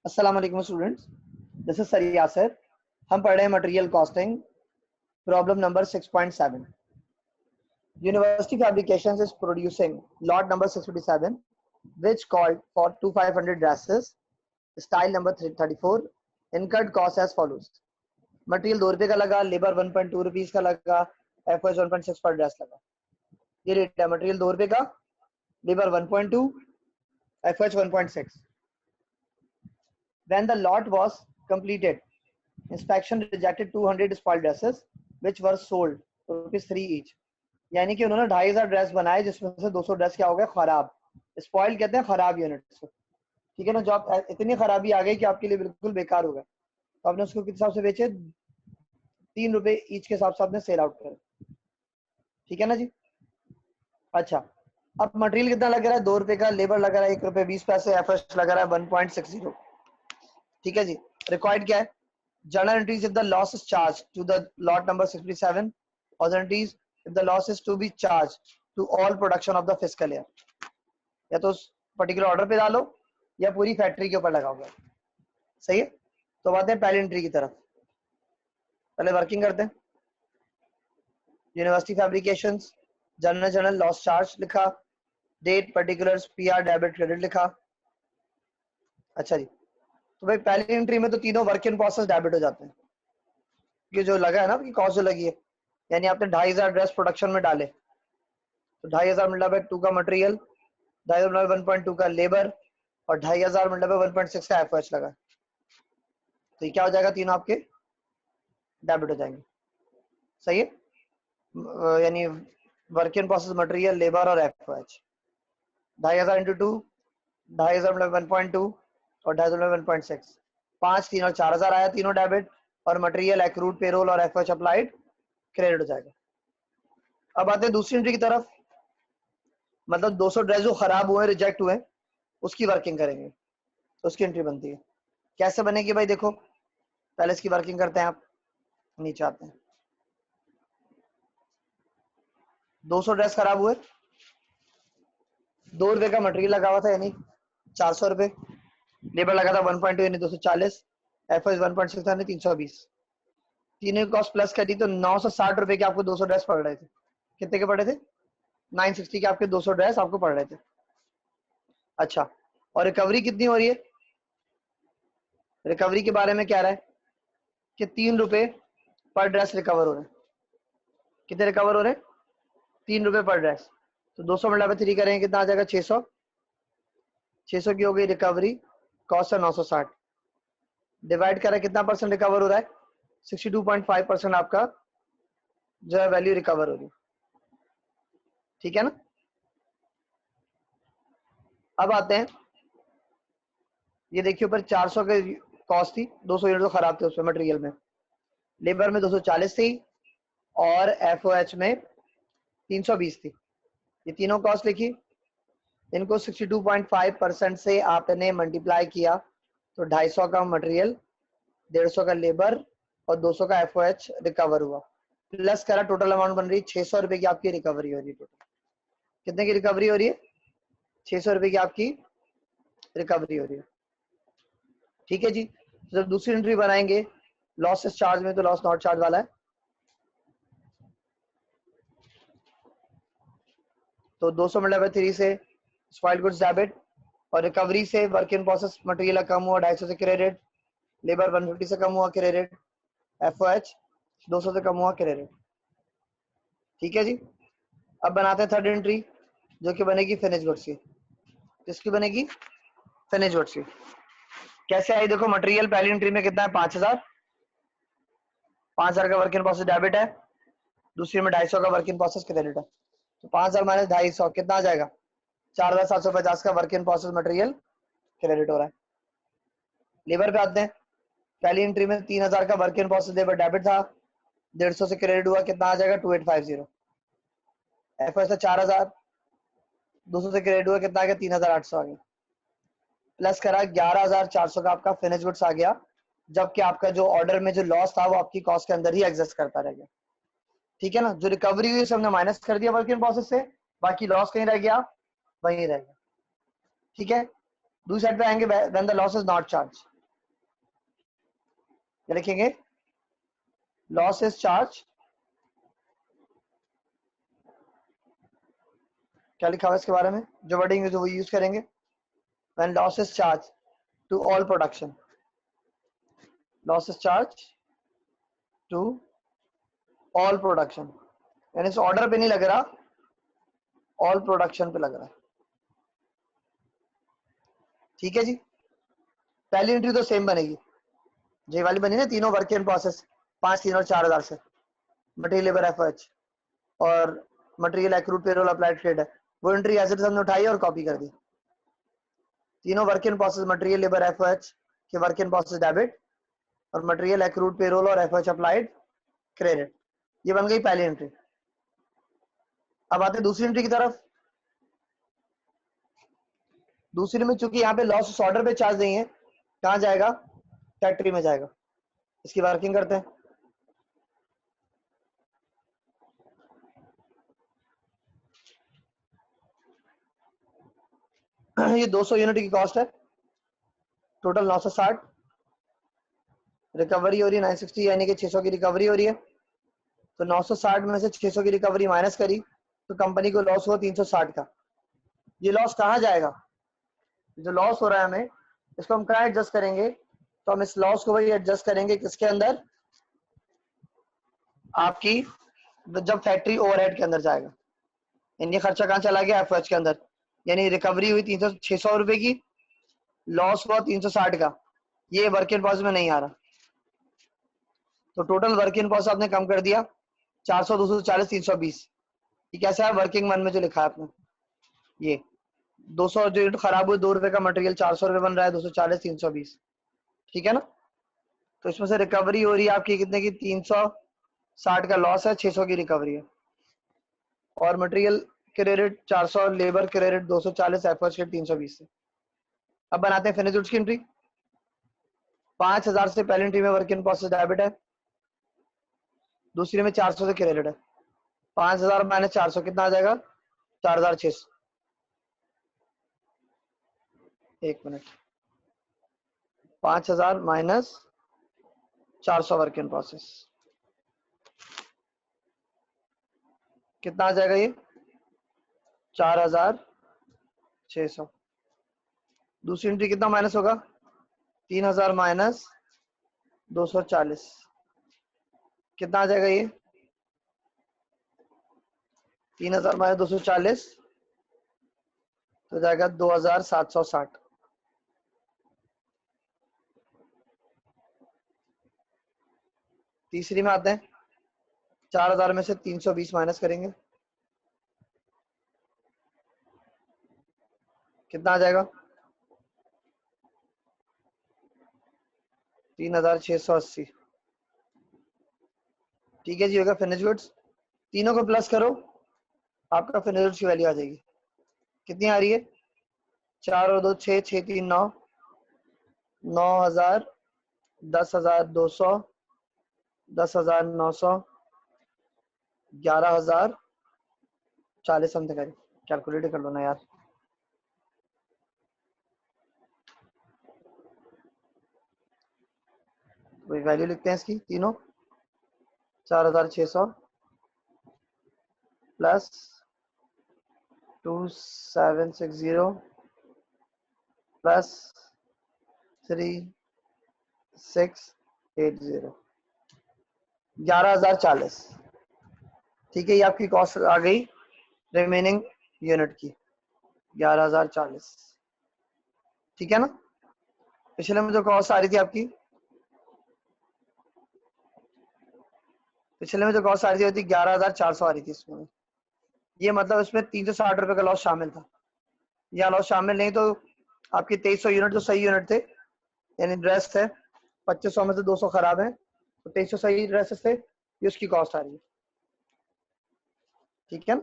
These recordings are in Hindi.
अस्सलाम वालेकुम students, this is sir Yasir. हम पढ़ रहे हैं material costing, problem number 6.7। University fabrications is producing lot number 657 which called for 2500 dresses, style number 34, incurred cost as follows। Material 2 रुपए का लगा, लेबर 1.2 रुपीज का लगा, एफओएच 1.6 पर ड्रेस लगा। ये रेट है, मटेरियल 2 रुपए का, labour 1.2, FOH 1.6। When the lot was completed, inspection rejected 200 spoiled dresses which were sold ₹3 each। यानी कि उन्होंने 2500 ड्रेस बनाए जिसमें से 200 ड्रेस क्या हो गए, खराब। स्पॉइल कहते हैं खराब यूनिट्स को, ठीक है ना। जो आप इतनी खराबी आ गई कि आपके लिए बिल्कुल बेकार हो गए, तो आपने उसको किस हिसाब से बेचे, ₹3 ईच के हिसाब से आपने सेल आउट करे, ठीक है ना जी। अच्छा, अब मटेरियल कितना लग रहा है, 2 रुपए का, लेबर लग रहा है ₹1.20, एफएस लग रहा है 1.60, ठीक है जी। रिक्वायर्ड क्या है, journal entries if the loss is charged to the lot number 67, or the entries if the loss is to be charged to all production of the fiscal year। या तो उस पर्टिकुलर ऑर्डर पे डालो या पूरी फैक्ट्री के ऊपर लगाओगे, सही है। तो आते हैं पहली एंट्री की तरफ, पहले वर्किंग करते हैं। University fabrications, general loss charge लिखा, date particulars, PR debit credit लिखा। अच्छा जी, तो भाई पहली एंट्री में तो तीनों वर्क इन प्रोसेस डेबिट हो जाते हैं। ये जो लगा है ना आपकी कॉस्ट जो लगी है, यानी आपने 2500 ड्रेस प्रोडक्शन में डाले, तो 2500 मल्टीप्लाई बाय 2 का मटेरियल, 2500 मल्टीप्लाई 1.2 का लेबर, और 2500 मल्टीप्लाई बाय 1.6 का एफएच लगा। तो ये क्या हो जाएगा, तीनों आपके डेबिट हो जाएंगे, सही है। यानी work in process, material, labour और एफएच। 2500 इंटू 2, 2500 मल्टीप्लाई 1.2 और 2500 मल्टीप्लाई 1.6, 5, 3 और 4000 आया, तीनों डेबिट, और मटेरियल, एक्रूड पेरोल और एफएच अप्लाइड क्रेडिट हो जाएगा। अब आते हैं दूसरी एंट्री की तरफ, मतलब 200 ड्रेस जो खराब हुए, रिजेक्ट हुए, उसकी वर्किंग करेंगे, तो उसकी एंट्री बनती है। कैसे बनेगी भाई, देखो पहले इसकी वर्किंग करते हैं। आप नीचे आते हैं, 200 ड्रेस खराब हुए, 2 रुपए का मटेरियल लगा हुआ था यानी 400 रुपए, लेबर लगा था 1.2 यानी 240, एफएस 1.6 यानी 320, तीनों की कॉस्ट प्लस करी तो 960 रुपए के आपको 200 ड्रेस पड़ रहे थे। कितने के पड़े थे, 960 के आपके 200 ड्रेस आपको पड़ रहे थे। अच्छा, और रिकवरी कितनी हो रही है, रिकवरी के बारे में क्या रहा है कि 3 रुपए पर ड्रेस रिकवर हो रहे हैं। कितने रिकवर हो रहे हैं, 3 रुपए पर ड्रेस। तो 200 मल्टीप्लाई बाय 3 करेंगे, कितना आ जाएगा, 600। 600 की हो गई रिकवरी, कॉस्ट है 960, डिवाइड करें कितना परसेंट रिकवर हो रहा है, 62.5% आपका जो है वैल्यू रिकवर हो रही है, ठीक है ना। अब आते हैं, ये देखिए ऊपर 400 के कॉस्ट थी, 200 यूनिट तो खराब थे उसमें मटेरियल में, लेबर में 240 थी और एफओएच में 320 थी। ये तीनों कॉस्ट लिखी, इनको 62.5% से आपने मल्टीप्लाई किया तो 250 का मटेरियल, 150 का लेबर और 200 का एफओएच रिकवर हुआ, प्लस करा, टोटल अमाउंट बन रही है 600 रुपए की आपकी रिकवरी हो रही है। टोटल कितने की रिकवरी हो रही है, 600 रुपए की आपकी रिकवरी हो रही है, ठीक है जी। जब दूसरी एंट्री बनाएंगे लॉसेस चार्ज में, तो लॉस नॉट चार्ज वाला है, तो 200 मल्टीप्लाई बाय 3 से स्पॉइल्ड गुड्स डेबिट, और रिकवरी से वर्क इन प्रोसेस मटेरियल कम हुआ 250 से क्रेडिट, लेबर 150 से कम हुआ क्रेडिट, एफओएच 200 से कम हुआ क्रेडिट, ठीक है जी। अब बनाते हैं थर्ड एंट्री जो कि बनेगी फिनिश गुड्स की। किसकी बनेगी, फिनिश गुड्स की। कैसे आई, देखो मटेरियल पहली एंट्री में कितना है, 5000, 5000 का वर्क इन प्रोसेस डेबिट है, दूसरी में 250 का वर्क इन प्रोसेस क्रेडिट है, तो 5000 माइनस 250 कितना आ जाएगा, 4750 का work in process material credit हो रहा है। लेबर पे आते हैं, पहली एंट्री में 3000 का work in process labour debit था, 150 से क्रेडिट हुआ, कितना आ जाएगा 2850। एफएस 4000, 200 से क्रेडिट हुआ, कितना आ गया 3800 आ गया, प्लस करा 11400 का आपका फिनिश गुड्स आ गया, जबकि आपका जो ऑर्डर में जो लॉस था वो आपकी कॉस्ट के अंदर ही एग्जिस्ट करता रह गया, ठीक है ना। जो रिकवरी हुई हमने माइनस कर दिया वर्क इन प्रोसेस से, बाकी लॉस कहीं रह गया, वहीं रह गया, ठीक है। दूसरी साइड पे आएंगे, when the loss is not charge, क्या लिखेंगे? लॉस इज चार्ज, क्या लिखा हुआ है इसके बारे में? जो वर्डिंग है जो वो यूज करेंगे, when loss is charge to all production, loss is charge to all production, यानी इस ऑर्डर पे नहीं लग रहा, ऑल प्रोडक्शन पे लग रहा है। ठीक है जी, पहली एंट्री तो सेम बनेगी, जे वाली बनी ना, तीनों वर्क इन प्रोसेस 5, 3 और 4000 से, मटेरियल लेबर एफएच और material accrued payroll applied trade है, वो एंट्री एज इट इज हमने उठाई और कॉपी कर दी। तीनों work in process, material labour FH के वर्क इन प्रोसेस डेबिट और मटेरियल एक्रूड पेरोल और एफएच अप्लाइड क्रेडिट, ये बन गई पहली एंट्री। अब आते दूसरी एंट्री की तरफ। दूसरी में चूंकि यहाँ पे लॉस उस ऑर्डर पे चार्ज नहीं है, कहाँ जाएगा? फैक्ट्री में जाएगा। इसकी वर्किंग करते हैं। ये 200 यूनिट की कॉस्ट है, टोटल 960, रिकवरी हो रही है 960, यानी कि 600 की रिकवरी हो रही है। तो 960 में से 600 की रिकवरी माइनस करी तो कंपनी को लॉस हुआ 360 का। ये लॉस कहाँ जाएगा? जो लॉस हो रहा है हमें, इसको हम कहाँ एडजस्ट करेंगे? तो हम इस लॉस को वही एडजस्ट करेंगे किसके अंदर? आपकी जब फैक्ट्री ओवरहेड के अंदर जाएगा, यानी खर्चा कहाँ चला गया? एफएच के अंदर, यानी रिकवरी हुई 600 रुपए की, लॉस हुआ 360 का, ये वर्क इन प्रोसेस में नहीं आ रहा, तो टोटल वर्क इन प्रोसेस आपने कम कर दिया 400, 240, 320। ये कैसा है? वर्किंग मन में जो लिखा है आपने, ये 200 जो यूनिट खराब हुई, 2 रुपए का मटेरियल 400 रुपए बन रहा है, 240, 320, ठीक है ना? तो इसमें से रिकवरी हो रही है आपकी कितने की? 360 का लॉस है, 600 की रिकवरी है, और material credit 400, labour credit 240, efforts के 320 से। अब बनाते हैं फिनिश गुड्स की एंट्री। 5000 से पहली एंट्री में वर्क इन प्रोसेस डेबिट है, दूसरी में 400 से क्रेडिट है। 5000 माइनस 400 कितना आ जाएगा? 4600। एक minute, 5000 minus 400 work in process कितना आ जाएगा? ये 4600। दूसरी एंट्री कितना माइनस होगा? 3000 माइनस 240 कितना आ जाएगा? ये 3000 माइनस 240 तो जाएगा 2760। तीसरी में आते हैं, 4000 में से 320 माइनस करेंगे, कितना आ जाएगा? 3680। ठीक है जी, होगा फिनिश गुड्स। तीनों को प्लस करो, आपका फिनिश गुड्स की वैल्यू आ जाएगी। कितनी आ रही है? 4 और 2 6, 6 3 9, 9000, 10200, 10900, 11000, 40 समथिंग। कैलकुलेट कर लो ना यार। वही वैल्यू लिखते हैं इसकी तीनों, 4600 प्लस 2760 प्लस 3680, 11040। ठीक है, ये आपकी कॉस्ट आ गई रिमेनिंग यूनिट की, 11040। ठीक है ना? पिछले में जो कॉस्ट आ रही थी आपकी, पिछले में जो कॉस्ट आ रही थी 11400 आ रही थी इसमें। ये मतलब इसमें 360 रुपए का लॉस शामिल था। या लॉस शामिल नहीं तो आपकी 2300 यूनिट जो सही यूनिट थे, यानी ड्रेस थे, 2500 में से 200 खराब है, तो 2300 सही ड्रेसेस थे, ये उसकी कॉस्ट आ रही है। ठीक है ना?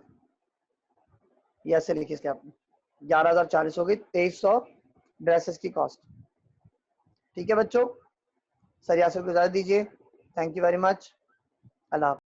ये ऐसे लिखिए इसके आपने, 11040 हो गई 2300 ड्रेसेस की कॉस्ट। ठीक है बच्चों, सर यासिर को इजाजत दीजिए। Thank you very much. Allah.